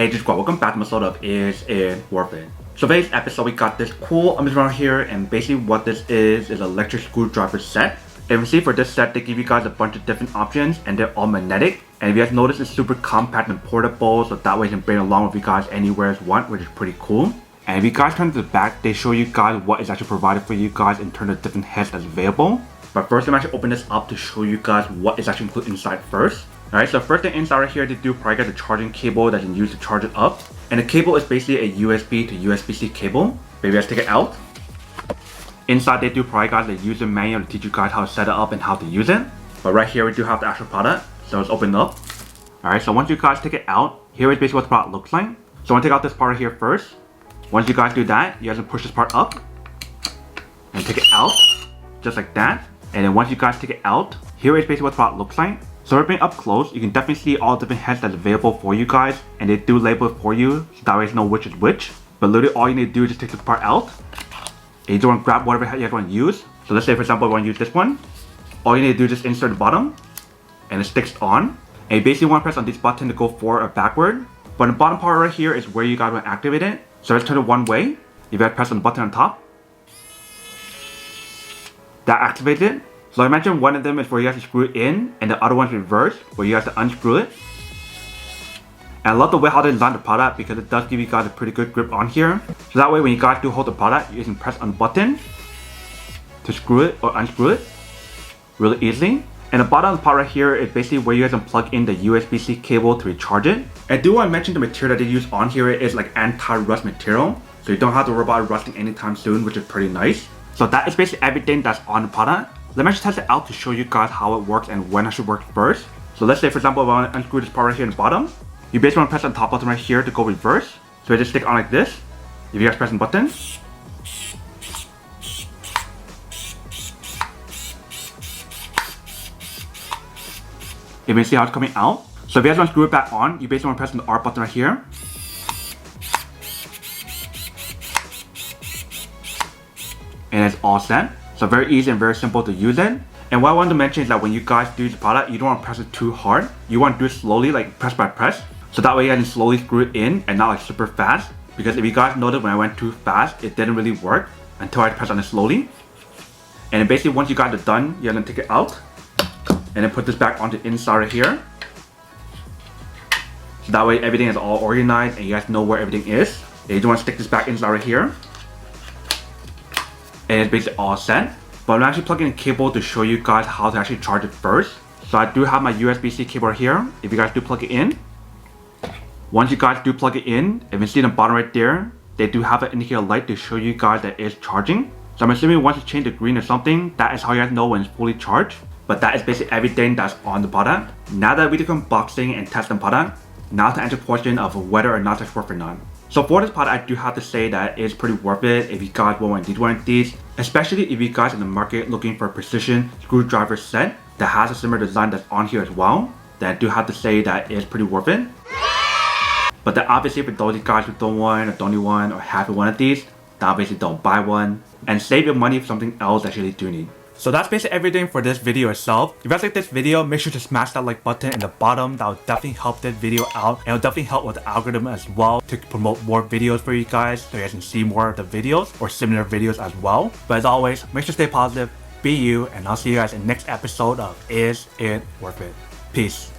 Hey, just welcome back to my episode of Is It Worth It? So today's episode we got this cool around here, and basically what this is an electric screwdriver set. And you can see for this set they give you guys a bunch of different options and they're all magnetic. And if you guys notice, it's super compact and portable, so that way you can bring it along with you guys anywhere you want, which is pretty cool. And if you guys turn to the back, they show you guys what is actually provided for you guys in terms of different heads that's available. But first, I'm actually open this up to show you guys what is actually included inside first. Alright, so first thing inside right here, they do probably get the charging cable that you can use to charge it up. And the cable is basically a USB to USB-C cable. Maybe let's take it out. Inside they do probably got the user manual to teach you guys how to set it up and how to use it. But right here we do have the actual product, so let's open it up. Alright, so once you guys take it out, here is basically what the product looks like. So I want to take out this part right here first. Once you guys do that, you guys can push this part up and take it out, just like that. And then once you guys take it out, here is basically what the product looks like. So right up close, you can definitely see all the different heads that's available for you guys, and they do label it for you, so that way you know which is which. But literally all you need to do is just take this part out, and you just want to grab whatever head you guys want to use. So let's say for example, I want to use this one. All you need to do is just insert the bottom, and it sticks on. And you basically want to press on this button to go forward or backward. But the bottom part right here is where you guys want to activate it. So let's turn it one way. You guys press on the button on top. That activates it. So I mentioned one of them is where you have to screw it in, and the other one's reverse, where you have to unscrew it. And I love the way how they designed the product because it does give you guys a pretty good grip on here. So that way when you guys do hold the product, you can press on the button to screw it or unscrew it really easily. And the bottom part right here is basically where you guys can plug in the USB-C cable to recharge it. And I do want to mention the material that they use on here is like anti-rust material. So you don't have to worry about it rusting anytime soon, which is pretty nice. So that is basically everything that's on the product. Let me just test it out to show you guys how it works and when I should work first. So let's say for example, if I want to unscrew this part right here in the bottom, you basically want to press on the top button right here to go reverse. So it just stick on like this. If you guys press the button, you can see how it's coming out. So if you guys want to screw it back on, you basically want to press on the R button right here. And it's all set. So very easy and very simple to use it. And what I wanted to mention is that when you guys do the product, you don't want to press it too hard. You want to do it slowly, like press by press. So that way you can slowly screw it in and not like super fast. Because if you guys noticed when I went too fast, it didn't really work until I pressed on it slowly. And then basically once you got it done, you're gonna take it out and then put this back on the inside right here. So that way everything is all organized and you guys know where everything is. And you don't want to stick this back inside right here. And it's basically all set. But I'm actually plugging in a cable to show you guys how to actually charge it first. So I do have my USB-C cable right here. If you guys do plug it in. Once you guys do plug it in, if you see the bottom right there, they do have an indicator light to show you guys that it's charging. So I'm assuming once you change to green or something, that is how you guys know when it's fully charged. But that is basically everything that's on the product. Now that we do unboxing and test the product, now to answer the question of whether or not it's worth or not. So for this product, I do have to say that it's pretty worth it if you guys want one of these. Especially if you guys in the market looking for a precision screwdriver set that has a similar design that's on here as well. Then I do have to say that it's pretty worth it. But then obviously for those guys who don't want or don't need one or have one of these, then obviously don't buy one. And save your money for something else that you really do need. So that's basically everything for this video itself. If you guys like this video, make sure to smash that like button in the bottom. That will definitely help this video out, and it will definitely help with the algorithm as well to promote more videos for you guys so you guys can see more of the videos or similar videos as well. But as always, make sure to stay positive, be you, and I'll see you guys in the next episode of Is It Worth It? Peace.